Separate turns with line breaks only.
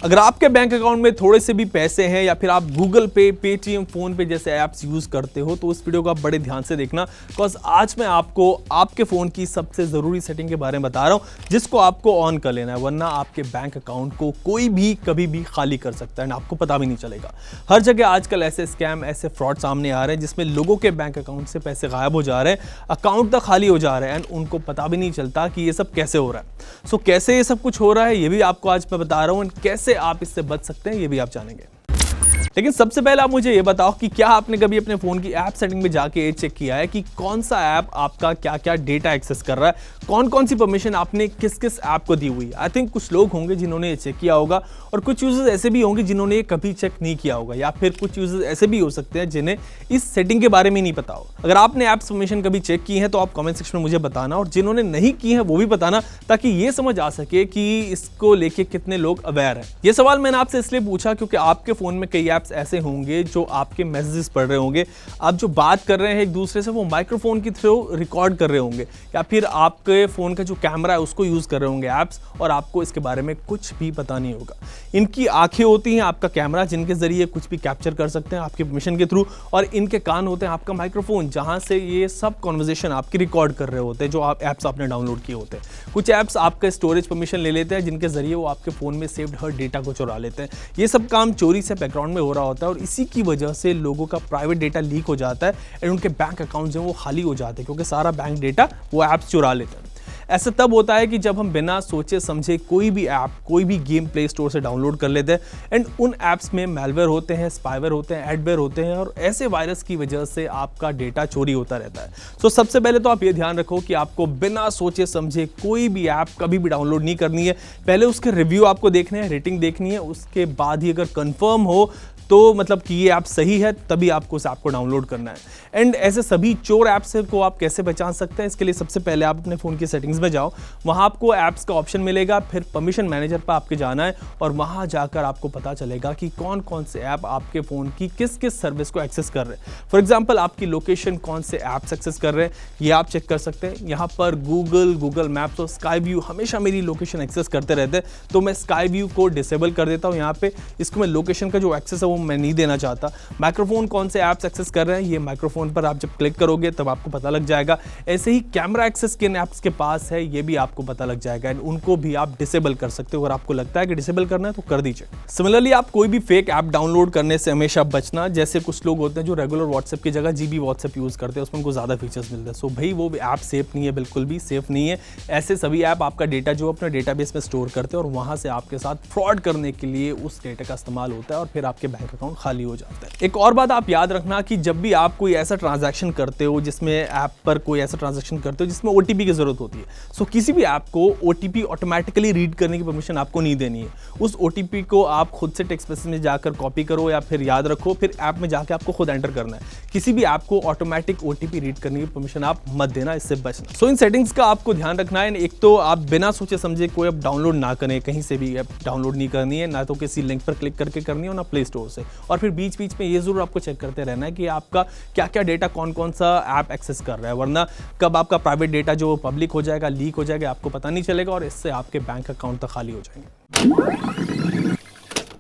अगर आपके bank account में थोड़े से भी पैसे हैं या फिर आप गूगल पे, पेटीएम, फोन पे जैसे ऐप्स यूज करते हो तो इस वीडियो को आप बड़े ध्यान से देखना, बिकॉज आज मैं आपको आपके फोन की सबसे जरूरी सेटिंग के बारे में बता रहा हूं जिसको आपको ऑन कर लेना है, वरना आपके बैंक अकाउंट को कोई भी कभी भी खाली कर सकता है ना, आपको पता भी नहीं चलेगा। हर जगह आजकल ऐसे स्कैम, ऐसे फ्रॉड सामने आ रहे हैं जिसमें लोगों के बैंक अकाउंट से पैसे गायब हो जा रहे हैं, अकाउंट तक खाली हो जा रहे हैं एंड उनको पता भी नहीं चलता कि ये सब कैसे हो रहा है। सो कैसे ये सब कुछ हो रहा है ये भी आपको आज मैं बता रहा हूं एंड कैसे आप इससे बच सकते हैं ये भी आप जानेंगे। लेकिन सबसे पहले आप मुझे ये बताओ कि क्या आपने कभी अपने फोन की ऐप सेटिंग में जाके ये चेक किया है कि कौन सा ऐप आपका क्या क्या डेटा एक्सेस कर रहा है, कौन कौन सी परमिशन आपने किस किस ऐप को दी हुई है। आई थिंक कुछ लोग होंगे जिन्होंने ये चेक किया होगा और कुछ यूजर्स ऐसे भी होंगे जिन्होंने ये कभी चेक नहीं किया होगा, या फिर कुछ यूजर्स ऐसे भी हो सकते हैं जिन्हें इस सेटिंग के बारे में नहीं पता हो। अगर आपने ऐप्स परमिशन कभी चेक की है तो आप कमेंट सेक्शन में मुझे बताना, और जिन्होंने नहीं की है वो भी बताना, ताकि ये समझ आ सके कि इसको लेके कितने लोग अवेयर हैं। ये सवाल मैंने आपसे इसलिए पूछा क्योंकि आपके फोन में कई ऐप्स ऐसे होंगे जो आपके मैसेजेस पढ़ रहे होंगे, आप जो बात कर रहे हैं एक दूसरे से वो माइक्रोफोन के थ्रू रिकॉर्ड कर रहे होंगे, या फिर आपके फोन का जो कैमरा है उसको यूज कर रहे होंगे ऐप्स, और आपको इसके बारे में कुछ भी पता नहीं होगा। इनकी आंखें होती हैं आपका कैमरा जिनके जरिए कुछ भी कैप्चर कर सकते हैं आपकी परमिशन के थ्रू, और इनके कान होते हैं आपका माइक्रोफोन जहां से ये सब कॉन्वर्सेशन आपकी रिकॉर्ड कर रहे होते हैं जो आप ऐप्स आपने डाउनलोड किए होते हैं। कुछ ऐप्स आपका स्टोरेज परमिशन ले लेते हैं जिनके जरिए वो आपके फोन में सेव्ड हर डेटा को चुरा लेते हैं। ये सब काम चोरी से बैकग्राउंड में हो रहा होता है और इसी की वजह से लोगों का प्राइवेट डेटा लीक हो जाता है एंड उनके बैंक अकाउंट्स हैं वो खाली हो जाते हैं क्योंकि सारा बैंक डेटा वो ऐप्स चुरा लेते हैं। ऐसा तब होता है कि जब हम बिना सोचे समझे कोई भी ऐप, कोई भी गेम प्ले स्टोर से डाउनलोड कर लेते हैं एंड उन ऐप्स में मैलवेयर होते हैं, स्पाईवेयर होते हैं, एडवेयर होते हैं, और ऐसे वायरस की वजह से आपका डेटा चोरी होता रहता है। तो सबसे पहले तो आप ये ध्यान रखो कि आपको बिना सोचे समझे कोई भी ऐप कभी भी डाउनलोड नहीं करनी है। पहले उसके रिव्यू आपको देखने हैं, रेटिंग देखनी है, उसके बाद ही अगर कंफर्म हो तो मतलब कि ये ऐप सही है तभी आपको उस ऐप को डाउनलोड करना है। एंड ऐसे सभी चोर ऐप्स को आप कैसे पहचान सकते हैं, इसके लिए सबसे पहले आप अपने फ़ोन की सेटिंग्स में जाओ, वहाँ आपको ऐप्स का ऑप्शन मिलेगा, फिर परमिशन मैनेजर पर आपके जाना है और वहाँ जाकर आपको पता चलेगा कि कौन कौन से ऐप आपके फ़ोन की किस किस सर्विस को एक्सेस कर रहे हैं। फॉर एग्जाम्पल आपकी लोकेशन कौन से ऐप्स एक्सेस कर रहे हैं ये आप चेक कर सकते हैं। यहाँ पर गूगल मैप्स और स्काई व्यू हमेशा मेरी लोकेशन एक्सेस करते रहते हैं, तो मैं स्काई व्यू को डिसेबल कर देता हूँ। यहाँ पे इसको मैं लोकेशन का जो एक्सेस है वो मैं नहीं देना चाहता। माइक्रोफोन कौन से ऐप्स एक्सेस कर रहे हैं ये माइक्रोफोन पर आप जब क्लिक करोगे तब आपको पता लग जाएगा। ऐसे ही कैमरा एक्सेस किन ऐप्स के पास है ये भी आपको पता लग जाएगा एंड उनको भी आप डिसेबल कर सकते हो। अगर आपको लगता है कि डिसेबल करना है तो कर दीजिए। सिमिलरली आप कोई भी फेक ऐप डाउनलोड करने से हमेशा बचना। जैसे कुछ लोग होते हैं जो रेगुलर व्हाट्सएप की जगह जीबी व्हाट्सएप यूज करते हैं, उसमें उनको ज्यादा फीचर्स मिलते हैं। सो भाई वो ऐप सेफ नहीं है, बिल्कुल भी सेफ नहीं है। ऐसे सभी ऐप आपका डेटा जो अपने डेटाबेस में स्टोर करते हैं और वहां से आपके साथ फ्रॉड करने के लिए उस डेटा का इस्तेमाल होता है और फिर आपके बैंक अकाउंट खाली हो जाता है। एक और बात आप याद रखना कि जब भी आप कोई ऐसा ट्रांजैक्शन करते हो जिसमें ऐप पर कोई ऐसा ट्रांजैक्शन करते हो जिसमें ओटीपी की जरूरत होती है, सो किसी भी ऐप को ओटीपी ऑटोमेटिकली रीड करने की परमिशन आपको नहीं देनी है। उस ओटीपी को आप खुद से टेक्स्ट मैसेज में जाकर कॉपी करो या फिर याद रखो, फिर ऐप में जाकर आपको खुद एंटर करना है। किसी भी ऐप को ऑटोमेटिक ओटीपी रीड करने की परमिशन आप मत देना, इससे बचना। सो इन सेटिंग्स का आपको ध्यान रखना है। एक तो आप बिना सोचे समझे कोई ऐप डाउनलोड ना करें, कहीं से भी ऐप डाउनलोड नहीं करनी है, ना तो किसी लिंक पर क्लिक करके करनी है ना प्ले स्टोर से। और फिर बीच बीच में ये जरूर आपको चेक करते रहना है कि आपका क्या क्या डेटा कौन कौन सा ऐप एक्सेस कर रहा है, वरना कब आपका प्राइवेट डेटा जो पब्लिक हो जाएगा, लीक हो जाएगा, आपको पता नहीं चलेगा और इससे आपके बैंक अकाउंट तक खाली हो जाएंगे।